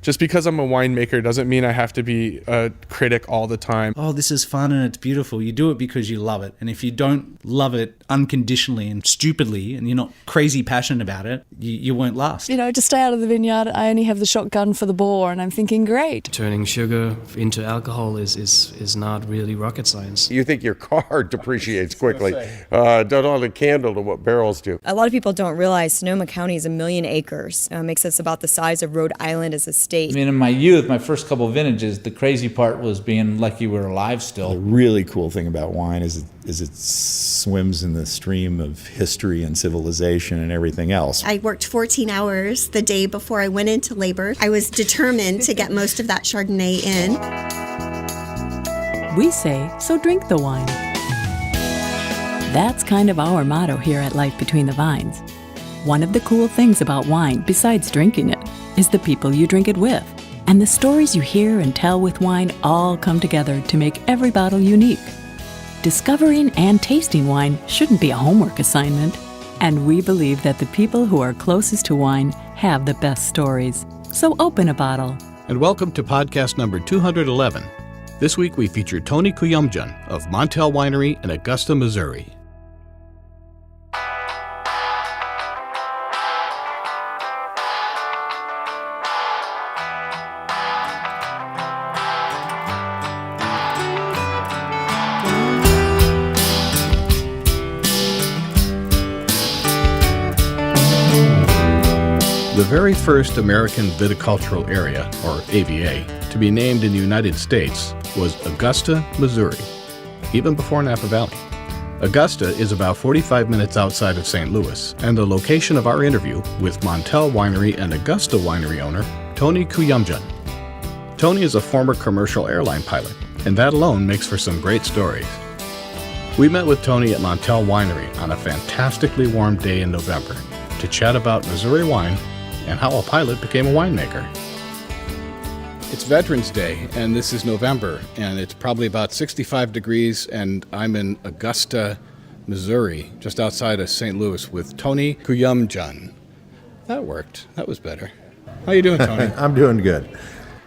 just because I'm a winemaker doesn't mean I have to be a critic all the time. Oh, this is fun and it's beautiful. You do it because you love it. And if you don't love it unconditionally and stupidly, and you're not crazy passionate about it, you won't last. You know, to stay out of the vineyard, I only have the shotgun for the bore, and I'm thinking, great. Turning sugar into alcohol is not really rocket science. You think your car depreciates quickly. Don't hold a candle to what barrels do. A lot of people don't realize Sonoma County is 1 million acres. Makes us about the size of Rhode Island as a state. I mean, in my youth, my first couple of vintages, the crazy part was being lucky we were alive still. The really cool thing about wine is it swims in the stream of history and civilization and everything else. I worked 14 hours the day before I went into labor. I was determined to get most of that Chardonnay in. We say, so drink the wine. That's kind of our motto here at Life Between the Vines. One of the cool things about wine, besides drinking it, is the people you drink it with. And the stories you hear and tell with wine all come together to make every bottle unique. Discovering and tasting wine shouldn't be a homework assignment. And we believe that the people who are closest to wine have the best stories. So open a bottle. And welcome to podcast number 211. This week we feature Tony Kooyumjian of Montelle Winery in Augusta, Missouri. The very first American Viticultural Area, or AVA, to be named in the United States was Augusta, Missouri, even before Napa Valley. Augusta is about 45 minutes outside of St. Louis, and the location of our interview with Montelle Winery and Augusta Winery owner, Tony Kooyumjian. Tony is a former commercial airline pilot, and that alone makes for some great stories. We met with Tony at Montelle Winery on a fantastically warm day in November to chat about Missouri wine and how a pilot became a winemaker. It's Veterans Day, and this is November, and it's probably about 65 degrees, and I'm in Augusta, Missouri, just outside of St. Louis with Tony Kooyumjian. That worked. That was better. How you doing, Tony? I'm doing good.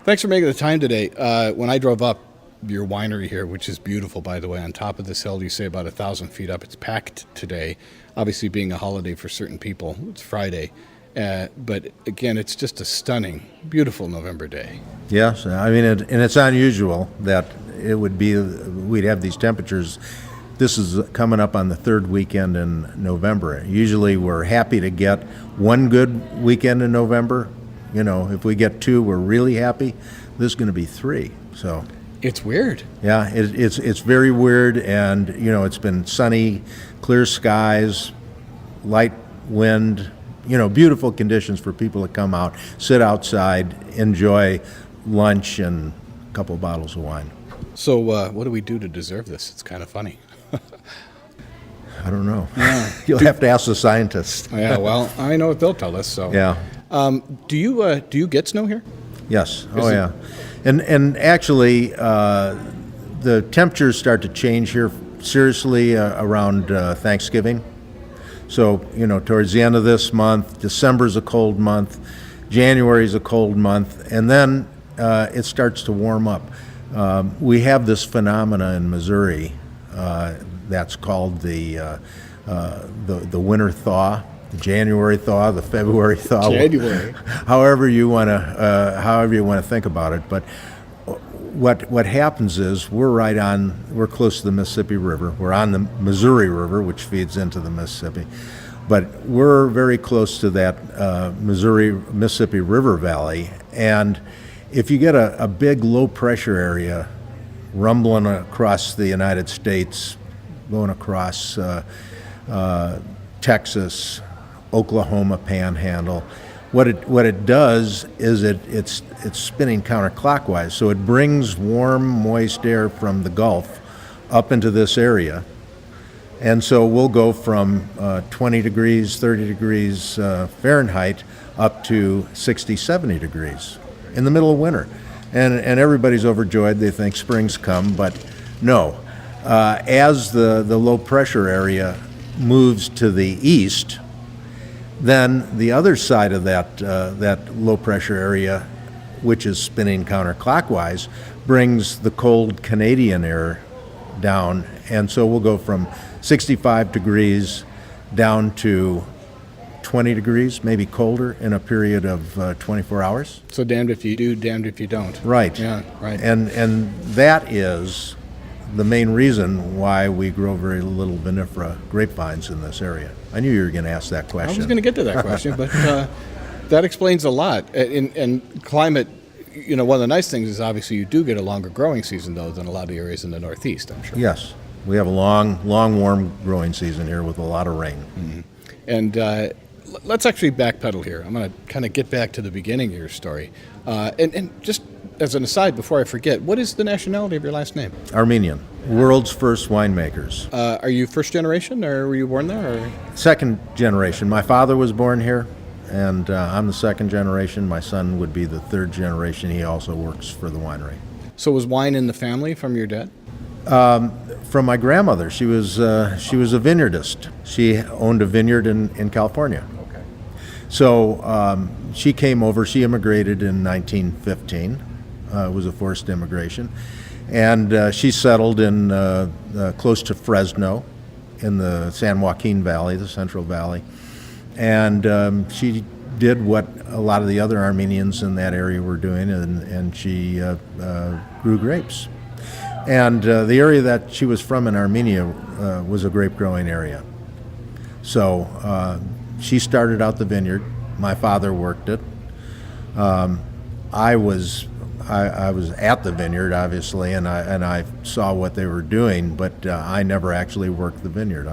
Thanks for making the time today. When I drove up your winery here, which is beautiful, by the way, on top of this hill, you say about 1,000 feet up. It's packed today, obviously being a holiday for certain people. It's Friday. But again, it's just a stunning, beautiful November day. Yes, I mean, and it's unusual that we'd have these temperatures. This is coming up on the third weekend in November. Usually we're happy to get one good weekend in November. You know, if we get two, we're really happy. This is going to be three, so. It's weird. Yeah, it's very weird, and, you know, it's been sunny, clear skies, light wind, you know, beautiful conditions for people to come out, sit outside, enjoy lunch and a couple of bottles of wine. So what do we do to deserve this? It's kind of funny. I don't know. Yeah. You'll have to ask the scientists. Yeah, well, I know what they'll tell us. So yeah. Do you get snow here? Yes. Yeah. And actually, the temperatures start to change here seriously around Thanksgiving. So, you know, towards the end of this month, December's a cold month, January's a cold month, and then it starts to warm up. We have this phenomena in Missouri that's called the winter thaw, the January thaw, the February thaw. January. However you want to think about it, but what happens is we're close to the Mississippi River. We're on the Missouri River, which feeds into the Mississippi, but we're very close to that Mississippi River Valley. And if you get a big low pressure area rumbling across the United States, going across Texas, Oklahoma Panhandle, what it does is it's spinning counterclockwise. So it brings warm, moist air from the Gulf up into this area. And so we'll go from 20 degrees, 30 degrees Fahrenheit up to 60, 70 degrees in the middle of winter. And everybody's overjoyed. They think spring's come, but no. As the low pressure area moves to the east, then the other side of that low pressure area which is spinning counterclockwise, brings the cold Canadian air down. And so we'll go from 65 degrees down to 20 degrees, maybe colder, in a period of 24 hours. So damned if you do, damned if you don't. Right. Yeah, right. And that is the main reason why we grow very little vinifera grapevines in this area. I knew you were going to ask that question. I was going to get to that question, but that explains a lot. And climate, one of the nice things is obviously you do get a longer growing season, though, than a lot of the areas in the Northeast, I'm sure. Yes. We have a long, warm growing season here with a lot of rain. Mm-hmm. And let's actually backpedal here. I'm going to kind of get back to the beginning of your story. And just as an aside, before I forget, what is the nationality of your last name? Armenian. World's first winemakers. Are you first generation, or were you born there? Or? Second generation. My father was born here, and I'm the second generation. My son would be the third generation. He also works for the winery. So was wine in the family from your dad? From my grandmother. She was a vineyardist. She owned a vineyard in California. Okay. So she came over. She immigrated in 1915. It was a forced immigration. And she settled in close to Fresno in the San Joaquin Valley, the Central Valley. And she did what a lot of the other Armenians in that area were doing, and she grew grapes. And the area that she was from in Armenia was a grape-growing area. So she started out the vineyard. My father worked it. I was at the vineyard, obviously, and I saw what they were doing, but I never actually worked the vineyard.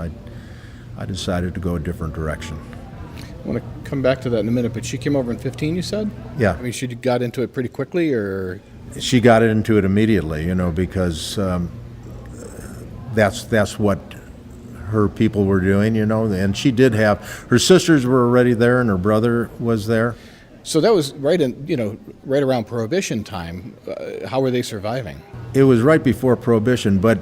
I decided to go a different direction. I want to come back to that in a minute, but she came over in 15, you said? Yeah. I mean, she got into it pretty quickly, or? She got into it immediately, because that's what her people were doing, and she did have, her sisters were already there and her brother was there. So that was right around Prohibition time. How were they surviving? It was right before Prohibition, but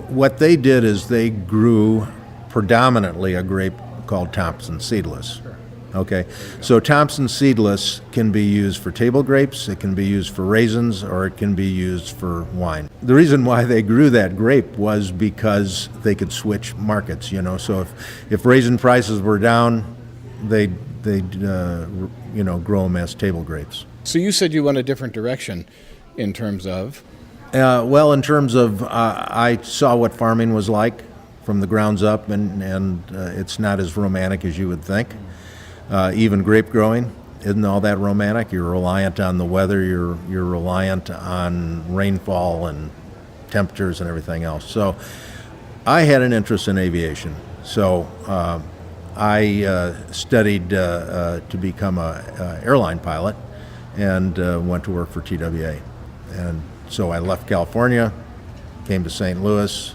what they did is they grew predominantly a grape called Thompson Seedless. Okay, so Thompson Seedless can be used for table grapes, it can be used for raisins, or it can be used for wine. The reason why they grew that grape was because they could switch markets, so if raisin prices were down, they'd grow them as table grapes. So you said you went a different direction in terms of? In terms of, I saw what farming was like from the grounds up, and it's not as romantic as you would think. Even grape growing isn't all that romantic. You're reliant on the weather. You're reliant on rainfall and temperatures and everything else. So I had an interest in aviation. So I studied to become a airline pilot and went to work for TWA. And so I left California, came to St. Louis,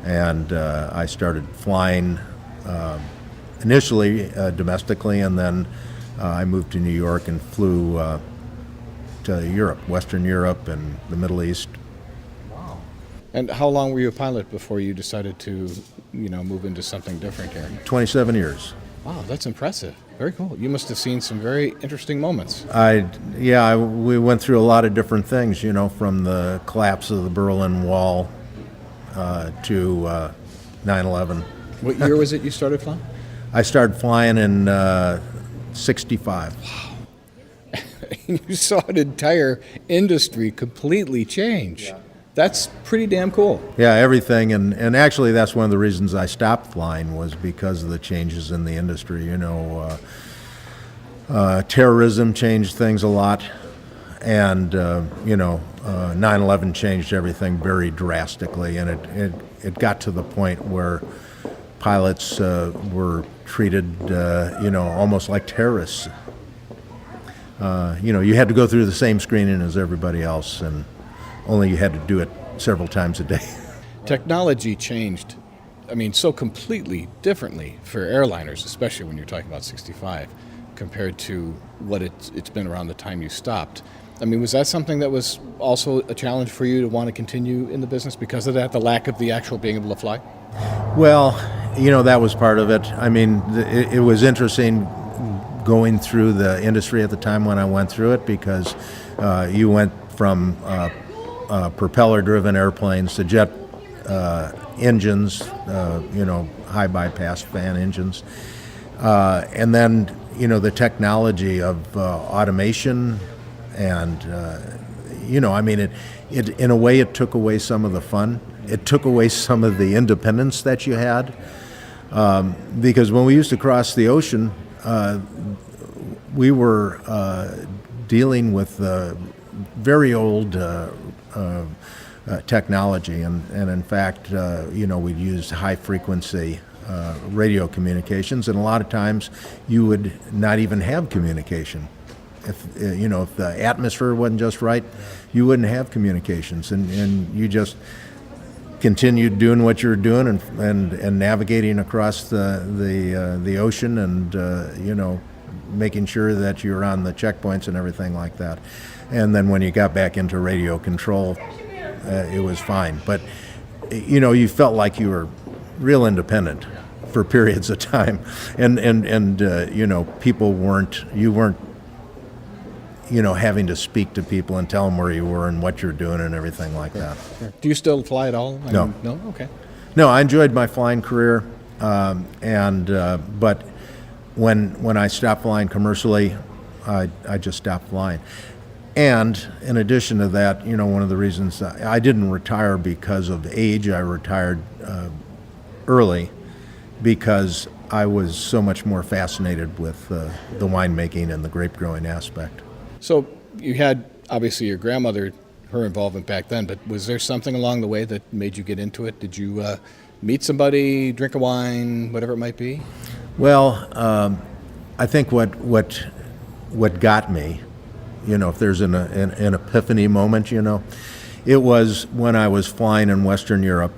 and I started flying initially domestically, and then I moved to New York and flew to Europe, Western Europe and the Middle East. Wow. And how long were you a pilot before you decided to, move into something different here? 27 years. Wow, that's impressive. Very cool. You must have seen some very interesting moments. We went through a lot of different things, from the collapse of the Berlin Wall to 9/11. What year was it you started flying? I started flying in 65. Wow. You saw an entire industry completely change. Yeah. That's pretty damn cool. Yeah, everything. And actually, that's one of the reasons I stopped flying was because of the changes in the industry. Terrorism changed things a lot. And, 9/11 changed everything very drastically. And it got to the point where pilots were treated, almost like terrorists. You had to go through the same screening as everybody else, and only you had to do it several times a day. Technology changed, so completely differently for airliners, especially when you're talking about 65, compared to what it's been around the time you stopped. Was that something that was also a challenge for you to want to continue in the business because of that, the lack of the actual being able to fly? Well, that was part of it. It was interesting going through the industry at the time when I went through it, because you went from propeller-driven airplanes to jet engines, high bypass fan engines, and then the technology of automation, and it in a way it took away some of the fun. It took away some of the independence that you had, because when we used to cross the ocean, we were dealing with very old technology, and in fact, we'd use high frequency radio communications, and a lot of times you would not even have communication. If the atmosphere wasn't just right, you wouldn't have communications, and you just continued doing what you were doing and navigating across the ocean, and making sure that you were on the checkpoints and everything like that. And then when you got back into radio control, it was fine. But you felt like you were real independent for periods of time, and people weren't having to speak to people and tell them where you were and what you're doing and everything like that. Do you still fly at all? No. No? Okay. No, I enjoyed my flying career, but when I stopped flying commercially, I just stopped flying. And in addition to that, one of the reasons I didn't retire because of age, I retired early because I was so much more fascinated with the winemaking and the grape growing aspect. So you had, obviously, your grandmother, her involvement back then, but was there something along the way that made you get into it? Did you meet somebody, drink a wine, whatever it might be? Well, I think what got me, if there's an epiphany moment, it was when I was flying in Western Europe,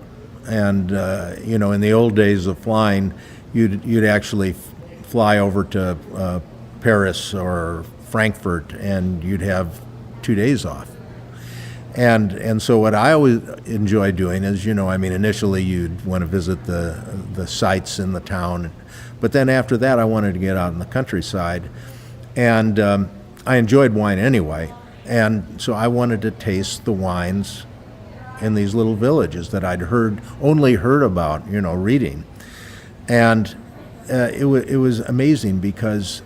and in the old days of flying, you'd actually fly over to Paris or Frankfurt, and you'd have 2 days off. And so what I always enjoy doing is, initially you'd want to visit the sites in the town, but then after that I wanted to get out in the countryside, and I enjoyed wine anyway, and so I wanted to taste the wines in these little villages that I'd only heard about, reading. And it was amazing because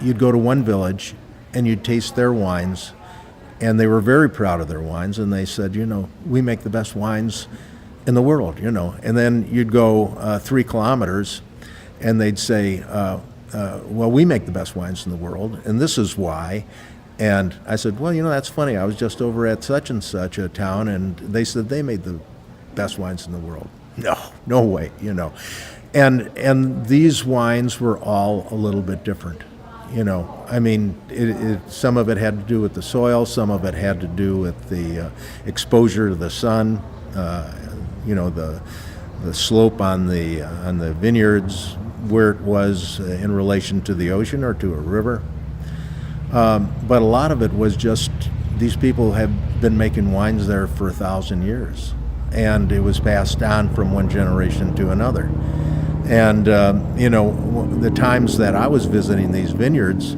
you'd go to one village and you'd taste their wines, and they were very proud of their wines, and they said, we make the best wines in the world, And then you'd go 3 kilometers and they'd say, well, we make the best wines in the world, and this is why. And I said, well, that's funny. I was just over at such and such a town, and they said they made the best wines in the world. No way, And these wines were all a little bit different. Some of it had to do with the soil, some of it had to do with the exposure to the sun, the slope on the vineyards, where it was in relation to the ocean or to a river. But a lot of it was just these people have been making wines there for 1,000 years, and it was passed on from one generation to another. And the times that I was visiting these vineyards,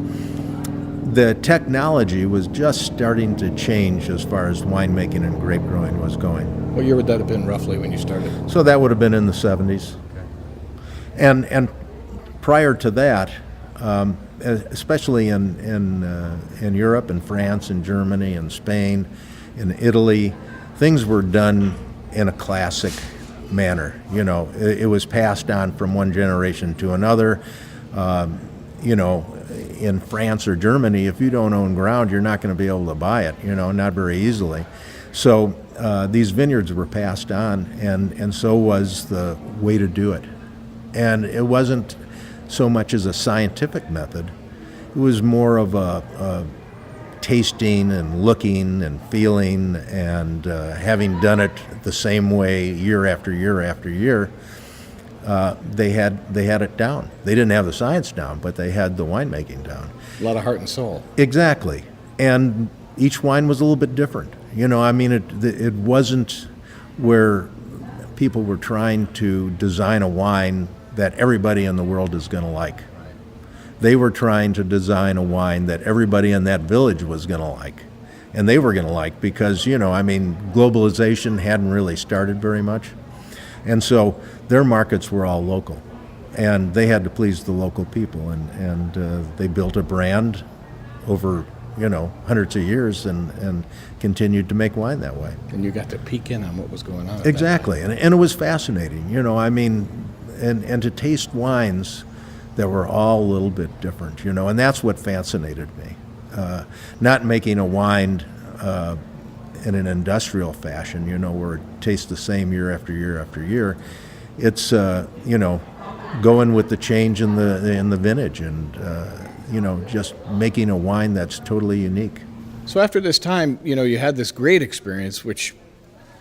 the technology was just starting to change as far as winemaking and grape growing was going. What year would that have been roughly when you started? So that would have been in the 70s. Okay. And prior to that, especially in Europe and France and Germany and Spain and Italy, things were done in a classic manner. It was passed on from one generation to another. In France or Germany, if you don't own ground, you're not going to be able to buy it, not very easily. So these vineyards were passed on, and so was the way to do it. And it wasn't so much as a scientific method. It was more of a tasting and looking and feeling, and having done it the same way year after year after year, they had it down. They didn't have the science down, but they had the winemaking down. A lot of heart and soul. Exactly. And each wine was a little bit different. It wasn't where people were trying to design a wine that everybody in the world is going to like. They were trying to design a wine that everybody in that village was going to like. And they were going to like because, globalization hadn't really started very much. And so their markets were all local. And they had to please the local people. And they built a brand over, hundreds of years and continued to make wine that way. And you got to peek in on what was going on. Exactly. And it was fascinating, and to taste wines that were all a little bit different, and that's what fascinated me. Not making a wine in an industrial fashion, where it tastes the same year after year after year. It's, going with the change in the vintage and, just making a wine that's totally unique. So after this time, you had this great experience, which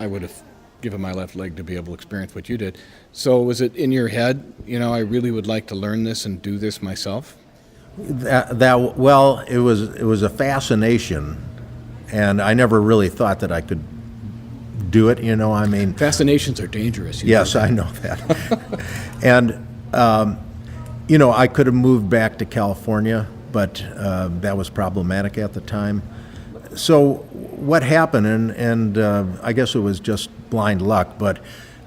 I would have given my left leg to be able to experience what you did. So was it in your head, I really would like to learn this and do this myself? Well, it was a fascination, and I never really thought that I could do it. Fascinations are dangerous. Yes, I know that. And I could have moved back to California, but that was problematic at the time. So what happened, and I guess it was just blind luck, but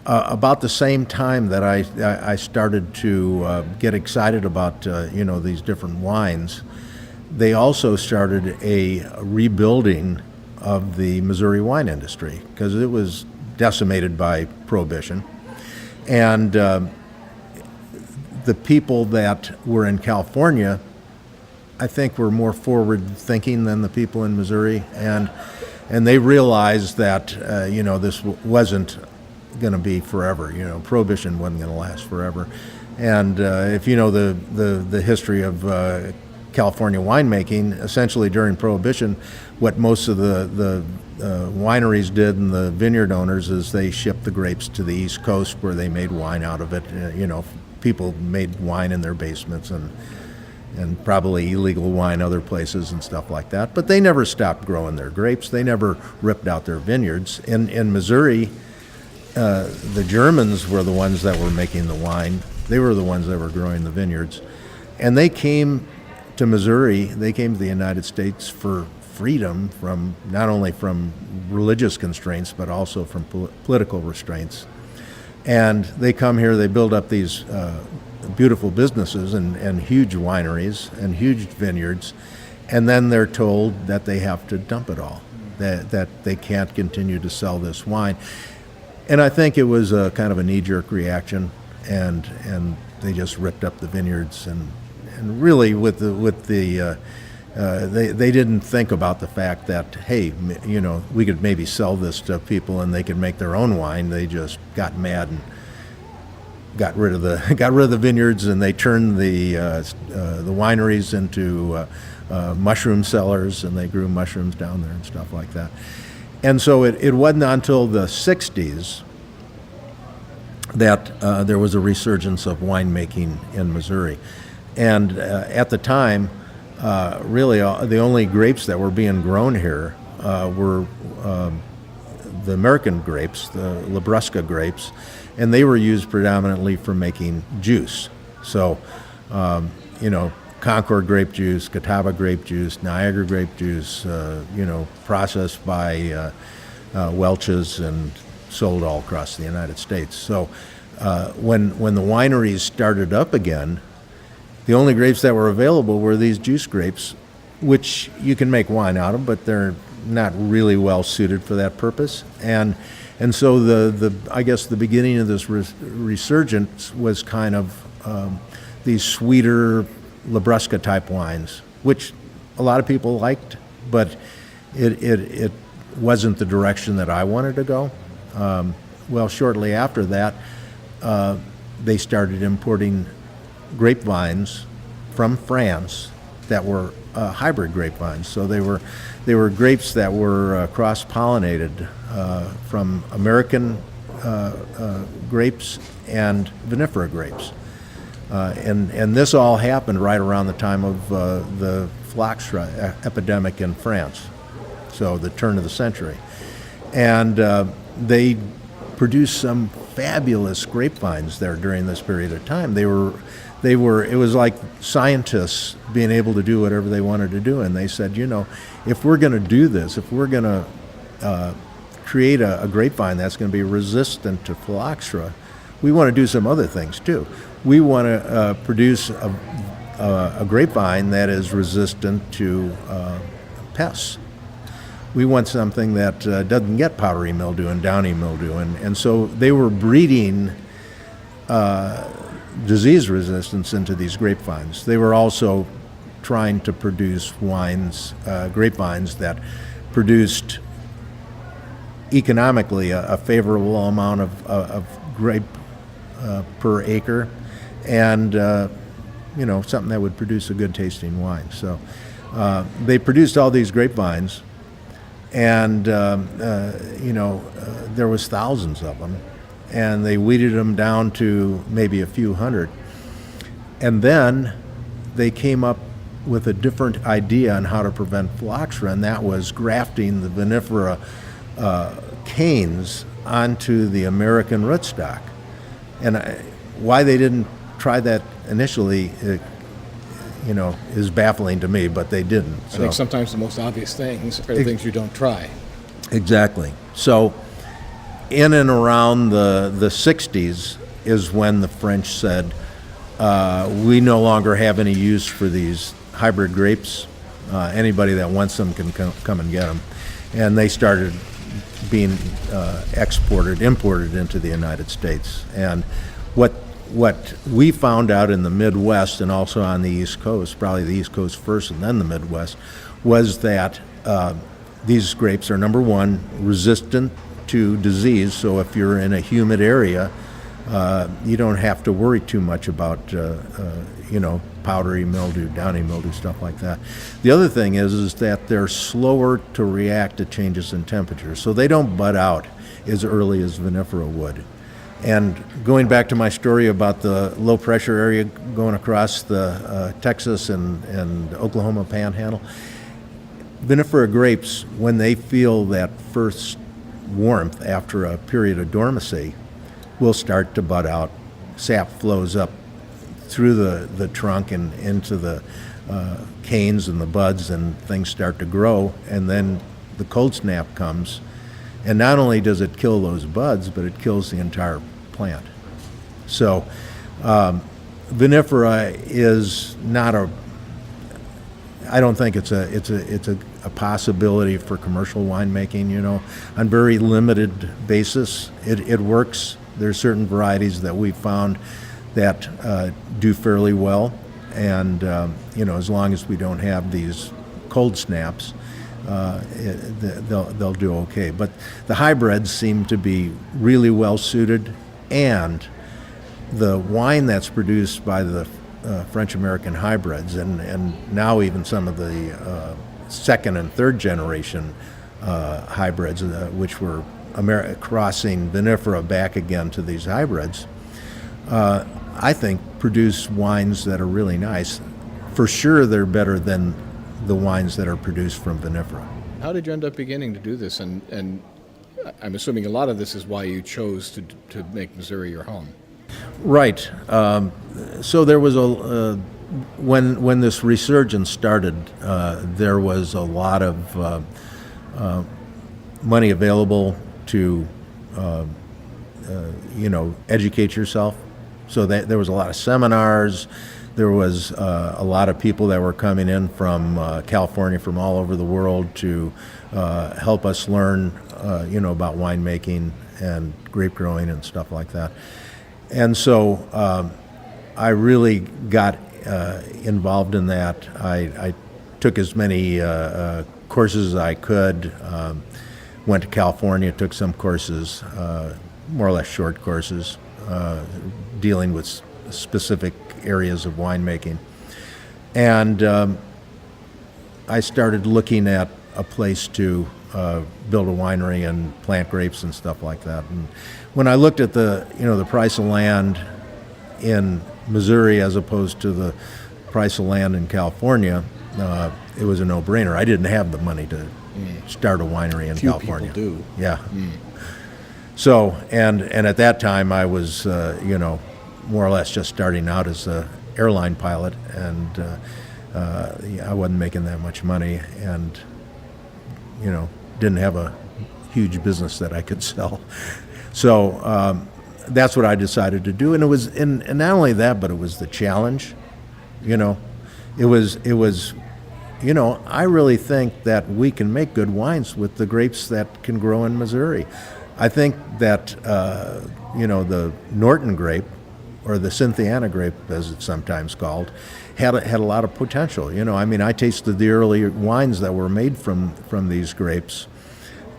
about the same time that I started to get excited about these different wines, they also started a rebuilding of the Missouri wine industry because it was decimated by Prohibition, and the people that were in California, I think, were more forward-thinking than the people in Missouri, and they realized that this wasn't going to be forever. Prohibition wasn't going to last forever, and if you know the history of California winemaking, essentially during Prohibition, what most of the wineries did and the vineyard owners is they shipped the grapes to the East Coast where they made wine out of it. People made wine in their basements and probably illegal wine other places and stuff like that. But they never stopped growing their grapes. They never ripped out their vineyards. In Missouri, the Germans were the ones that were making the wine. They were the ones that were growing the vineyards. And they came to Missouri, they came to the United States for freedom from not only from religious constraints, but also from political restraints. And they come here, they build up these beautiful businesses and huge wineries and huge vineyards, and then they're told that they have to dump it all, that they can't continue to sell this wine. And I think it was a kind of a knee-jerk reaction, and they just ripped up the vineyards, and really they didn't think about the fact that, hey, we could maybe sell this to people and they could make their own wine. They just got mad and got rid of the vineyards, and they turned the wineries into mushroom cellars, and they grew mushrooms down there and stuff like that. And so it wasn't until the 60s that there was a resurgence of winemaking in Missouri. And at the time, really the only grapes that were being grown here were the American grapes, the Labrusca grapes, and they were used predominantly for making juice. So, Concord grape juice, Catawba grape juice, Niagara grape juice, processed by Welch's and sold all across the United States. So when the wineries started up again, the only grapes that were available were these juice grapes, which you can make wine out of, but they're not really well suited for that purpose. And so I guess the beginning of this resurgence was kind of these sweeter Labrusca type wines, which a lot of people liked, but it wasn't the direction that I wanted to go. Well, shortly after that, they started importing grapevines from France that were hybrid grapevines. So they were grapes that were cross-pollinated from American grapes and vinifera grapes. And this all happened right around the time of the phlox epidemic in France, so the turn of the century. And they produced some fabulous grapevines there during this period of time. They It was like scientists being able to do whatever they wanted to do. And they said, if we're going to do this, if we're going to create a grapevine that's going to be resistant to phylloxera, we want to do some other things too. We want to produce a grapevine that is resistant to pests. We want something that doesn't get powdery mildew and downy mildew. And so they were breeding disease resistance into these grapevines. They were also trying to produce grapevines that produced economically a favorable amount of grape per acre, and something that would produce a good tasting wine. So they produced all these grapevines, and there was thousands of them, and they weeded them down to maybe a few hundred. And then they came up with a different idea on how to prevent phylloxera, and that was grafting the vinifera canes onto the American rootstock. And why they didn't try that initially, is baffling to me, but they didn't. I think sometimes the most obvious things are the things you don't try. Exactly. So in and around the 60s is when the French said, we no longer have any use for these hybrid grapes. Anybody that wants them can come and get them. And they started being imported into the United States. And what we found out in the Midwest and also on the East Coast, probably the East Coast first and then the Midwest, was that these grapes are, number one, resistant to disease. So if you're in a humid area, you don't have to worry too much about powdery mildew, downy mildew, stuff like that. The other thing is that they're slower to react to changes in temperature, so they don't bud out as early as vinifera would. And going back to my story about the low pressure area going across the Texas and Oklahoma panhandle, vinifera grapes, when they feel that first warmth after a period of dormancy, will start to bud out. Sap flows up through the trunk and into the canes and the buds, and things start to grow, and then the cold snap comes, and not only does it kill those buds, but it kills the entire plant. So vinifera is not I don't think it's a possibility for commercial winemaking, on very limited basis. It works. There's certain varieties that we've found that do fairly well, and as long as we don't have these cold snaps, they'll do okay. But the hybrids seem to be really well suited, and the wine that's produced by the French-American hybrids, and now even some of the second and third generation hybrids, which were crossing vinifera back again to these hybrids, I think produce wines that are really nice. For sure, they're better than the wines that are produced from vinifera. How did you end up beginning to do this? And I'm assuming a lot of this is why you chose to make Missouri your home. Right. So there was when this resurgence started, there was a lot of money available to educate yourself. So there was a lot of seminars. There was a lot of people that were coming in from California, from all over the world, to help us learn, about winemaking and grape growing and stuff like that. And so I really got involved in that. I took as many courses as I could. Went to California, took some courses, more or less short courses, dealing with specific areas of winemaking. And I started looking at a place to build a winery and plant grapes and stuff like that. And when I looked at the price of land in Missouri as opposed to the price of land in California, it was a no-brainer. I didn't have the money to start a winery in California. Few people do. Yeah. So, and at that time I was, more or less just starting out as airline pilot, and I wasn't making that much money, and didn't have a huge business that I could sell. So that's what I decided to do, and it was, and not only that, but it was the challenge. It was. I really think that we can make good wines with the grapes that can grow in Missouri. I think that the Norton grape, or the Cynthiana grape, as it's sometimes called, had a lot of potential. I tasted the early wines that were made from these grapes,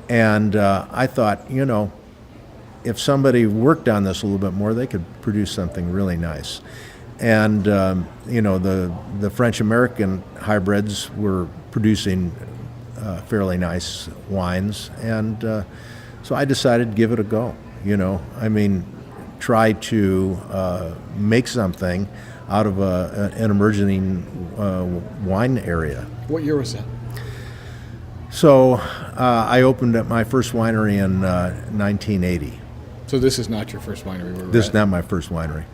and I thought, if somebody worked on this a little bit more, they could produce something really nice. And the French-American hybrids were producing fairly nice wines, and so I decided to give it a go. Try to make something out of an emerging wine area. What year was that? So I opened up my first winery in 1980. So this is not your first winery? This is not my first winery.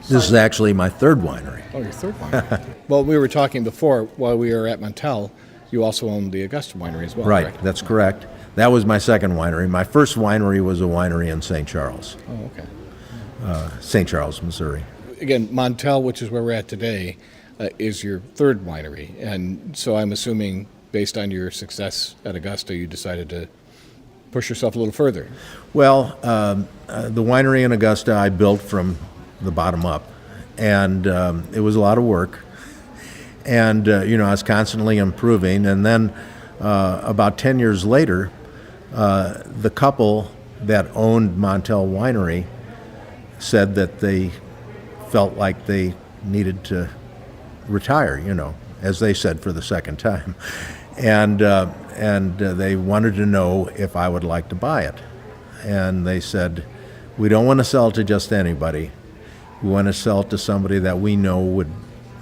This is actually my third winery. Oh, your third winery. Well, we were talking before, while we were at Montelle, you also owned the Augusta winery as well, right, correct? That's correct. That was my second winery. My first winery was a winery in St. Charles. Oh, okay. St. Charles, Missouri. Again, Montelle, which is where we're at today, is your third winery. And so I'm assuming, based on your success at Augusta, you decided to push yourself a little further. Well, the winery in Augusta I built from the bottom up, and it was a lot of work, and I was constantly improving. And then about 10 years later, the couple that owned Montelle Winery said that they felt like they needed to retire, as they said, for the second time, and they wanted to know if I would like to buy it. And they said, we don't want to sell it to just anybody. We want to sell it to somebody that we know would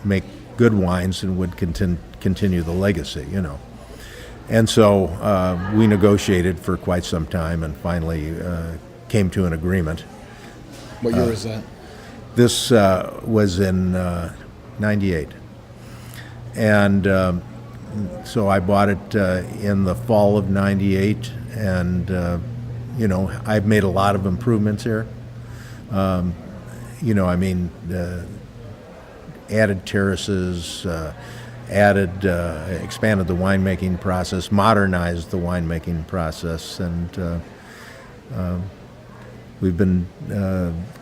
make good wines and would continue the legacy, And so we negotiated for quite some time and finally came to an agreement. What year was that? This was in 98. And so I bought it in the fall of 98, and I've made a lot of improvements here. Added terraces, expanded the winemaking process, modernized the winemaking process, and we've been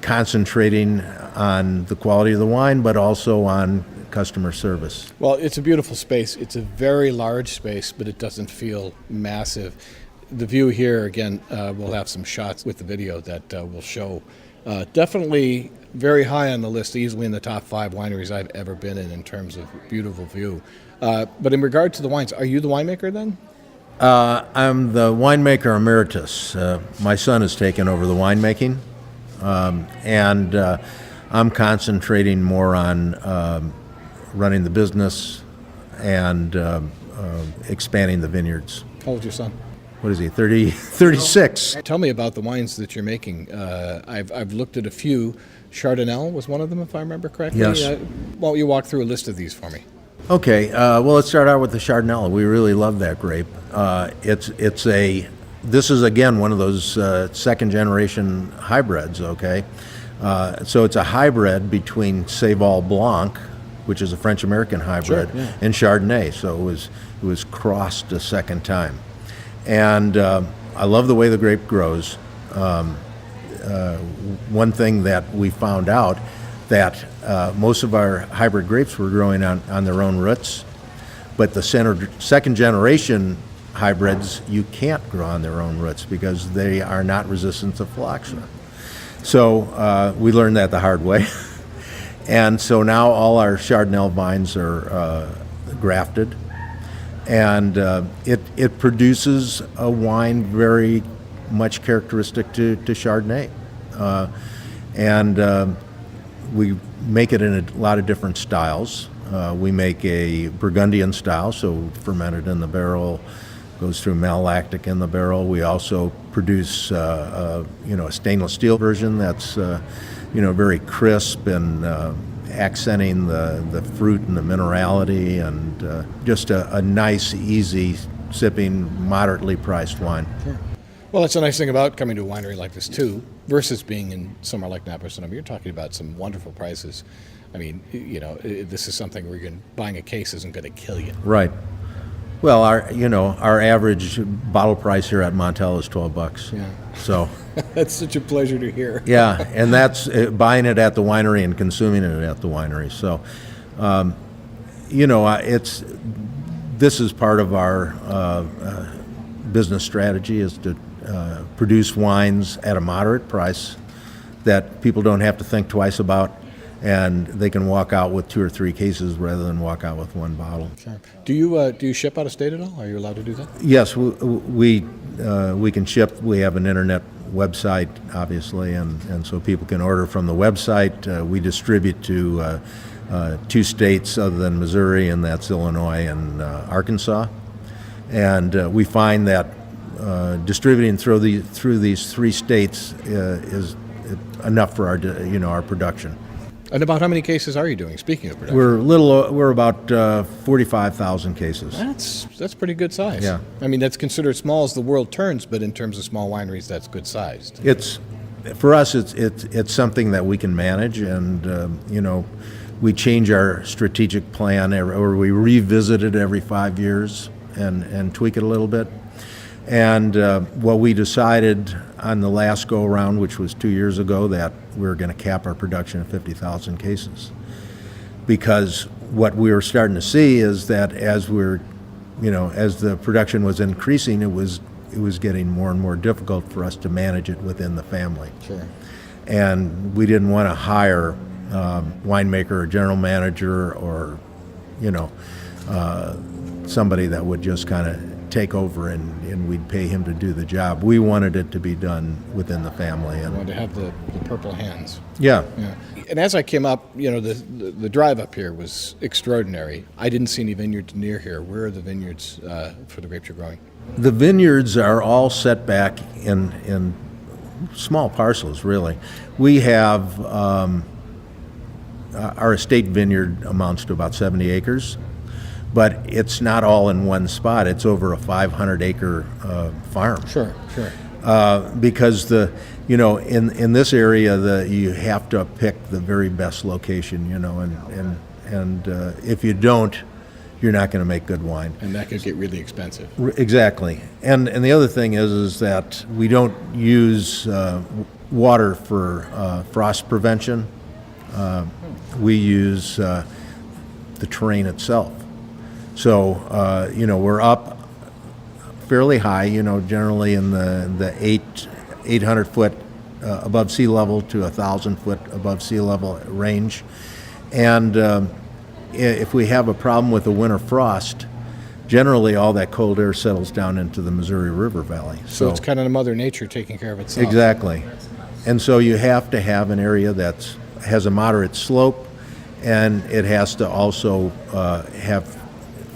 concentrating on the quality of the wine, but also on customer service. Well, it's a beautiful space. It's a very large space, but it doesn't feel massive. The view here, again, we'll have some shots with the video that we'll show. Definitely very high on the list, easily in the top 5 wineries I've ever been in terms of beautiful view. But in regard to the wines, are you the winemaker then? I'm the winemaker emeritus. My son has taken over the winemaking, and I'm concentrating more on running the business and expanding the vineyards. How old's your son? What is he, 36? Tell me about the wines that you're making. I've looked at a few. Chardonnay was one of them, if I remember correctly. Yes. Why don't you walk through a list of these for me? Okay, well, let's start out with the Chardonnay. We really love that grape. This is, again, one of those second-generation hybrids, okay? So it's a hybrid between Seyval Blanc, which is a French-American hybrid, Sure, yeah. and Chardonnay, so it was crossed a second time. And I love the way the grape grows. One thing that we found out, that most of our hybrid grapes were growing on their own roots, but the second generation hybrids you can't grow on their own roots because they are not resistant to phylloxera. So we learned that the hard way. And so now all our Chardonnay vines are grafted, and it produces a wine very much characteristic to Chardonnay. We make it in a lot of different styles. We make a Burgundian style, so fermented in the barrel, goes through malolactic in the barrel. We also produce a stainless steel version that's very crisp and accenting the fruit and the minerality, and just a nice, easy sipping, moderately priced wine. Sure. Well, that's a nice thing about coming to a winery like this too, versus being in somewhere like Napa or Sonoma. You're talking about some wonderful prices. I mean, this is something where buying a case isn't going to kill you. Right. Well, our average bottle price here at Montelle is $12. Yeah. So that's such a pleasure to hear. Yeah, and that's buying it at the winery and consuming it at the winery. So, this is part of our business strategy, is to produce wines at a moderate price that people don't have to think twice about, and they can walk out with 2 or 3 cases rather than walk out with 1 bottle. Sure. Do you ship out of state at all? Are you allowed to do that? Yes, we can ship. We have an internet website, obviously, and so people can order from the website. We distribute to 2 states other than Missouri, and that's Illinois and Arkansas. And we find that distributing through these 3 states is enough for our production. And about how many cases are you doing? Speaking of production, we're about 45,000 cases. That's pretty good size. Yeah. I mean, that's considered small as the world turns, but in terms of small wineries, that's good sized. For us, it's something that we can manage, and we change our strategic plan, or we revisit it every 5 years and tweak it a little bit. And what we decided on the last go-around, which was 2 years ago, that we were going to cap our production at 50,000 cases. Because what we were starting to see is that as the production was increasing, it was getting more and more difficult for us to manage it within the family. Sure. And we didn't want to hire winemaker or general manager or somebody that would just kind of take over and we'd pay him to do the job. We wanted it to be done within the family. And wanted to have the purple hands. Yeah. And as I came up, the drive up here was extraordinary. I didn't see any vineyards near here. Where are the vineyards for the grapes you're growing? The vineyards are all set back in small parcels, really. We have our estate vineyard amounts to about 70 acres. But it's not all in one spot. It's over a 500-acre farm. Sure. Because in this area, you have to pick the very best location, and if you don't, you're not going to make good wine. And that could get really expensive. Exactly. And the other thing is that we don't use water for frost prevention. We use the terrain itself. So, we're up fairly high, generally in the 800 foot above sea level to 1,000 foot above sea level range. And if we have a problem with a winter frost, generally all that cold air settles down into the Missouri River Valley. So it's kind of Mother Nature taking care of itself. Exactly. And so you have to have an area that has a moderate slope, and it has to also have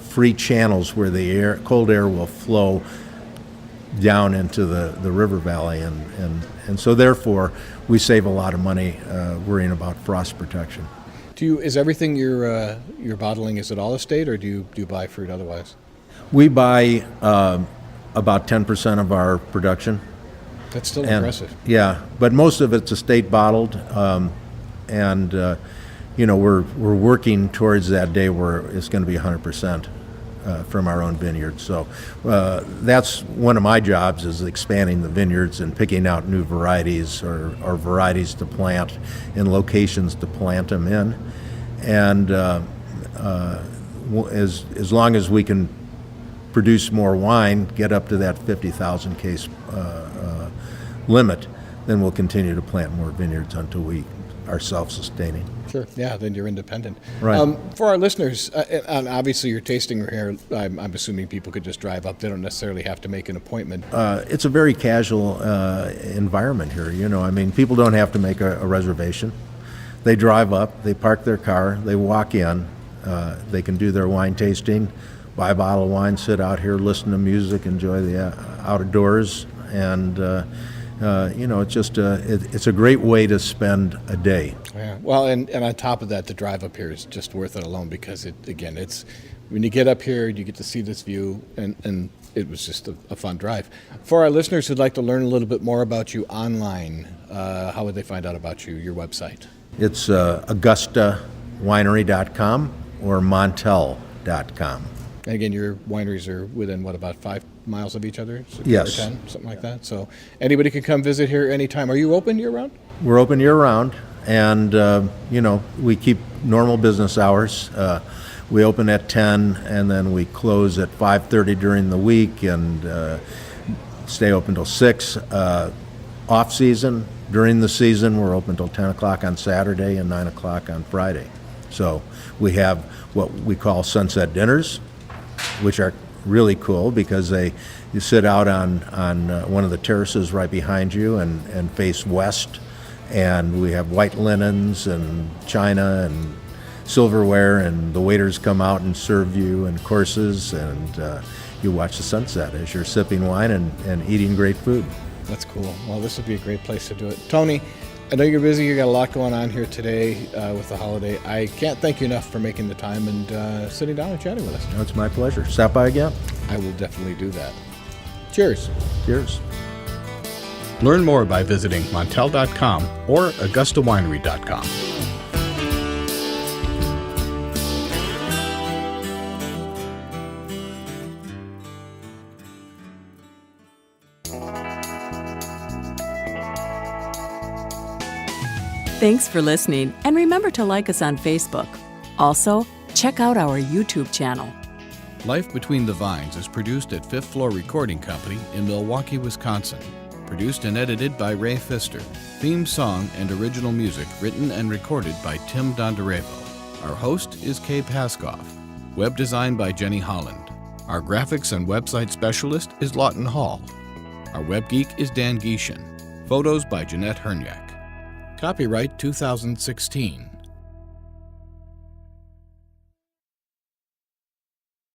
free channels where the cold air will flow down into the river valley, and so therefore we save a lot of money worrying about frost protection. Is everything you're bottling, is it all estate, or do you buy fruit otherwise? We buy about 10% of our production. That's still impressive. Yeah, but most of it's estate bottled, and we're working towards that day where it's going to be 100%. From our own vineyards. So that's one of my jobs, is expanding the vineyards and picking out new varieties or varieties to plant and locations to plant them in. And as long as we can produce more wine, get up to that 50,000 case limit, then we'll continue to plant more vineyards until we are self-sustaining. Sure. Yeah, then you're independent. Right. For our listeners, and obviously you're tasting here, I'm assuming people could just drive up. They don't necessarily have to make an appointment. It's a very casual environment here. People don't have to make a reservation. They drive up, they park their car, they walk in, they can do their wine tasting, buy a bottle of wine, sit out here, listen to music, enjoy the outdoors, and It's just it's a great way to spend a day. Yeah. Well, and on top of that, the drive up here is just worth it alone because it's when you get up here, you get to see this view, and it was just a fun drive. For our listeners who'd like to learn a little bit more about you online, how would they find out about you, your website? It's AugustaWinery.com or Montelle.com. And again, your wineries are within, about 5 miles of each other? Yes. Or 10, something like that. So anybody can come visit here anytime. Are you open year-round? We're open year-round, and, we keep normal business hours. We open at 10, and then we close at 5:30 during the week and stay open till 6. Off-season, during the season, we're open till 10 o'clock on Saturday and 9 o'clock on Friday. So we have what we call sunset dinners, which are really cool because you sit out on one of the terraces right behind you and face west, and we have white linens and china and silverware, and the waiters come out and serve you in courses, and you watch the sunset as you're sipping wine and eating great food. That's cool. Well, this would be a great place to do it. Tony, I know you're busy. You got a lot going on here today with the holiday. I can't thank you enough for making the time and sitting down and chatting with us. No, it's my pleasure. Stop by again. I will definitely do that. Cheers. Cheers. Learn more by visiting Montelle.com or AugustaWinery.com. Thanks for listening, and remember to like us on Facebook. Also, check out our YouTube channel. Life Between the Vines is produced at Fifth Floor Recording Company in Milwaukee, Wisconsin. Produced and edited by Ray Pfister. Theme song and original music written and recorded by Tim Dondarevo. Our host is Kay Paskoff. Web design by Jenny Holland. Our graphics and website specialist is Lawton Hall. Our web geek is Dan Gieshin. Photos by Jeanette Hernyak. Copyright 2016.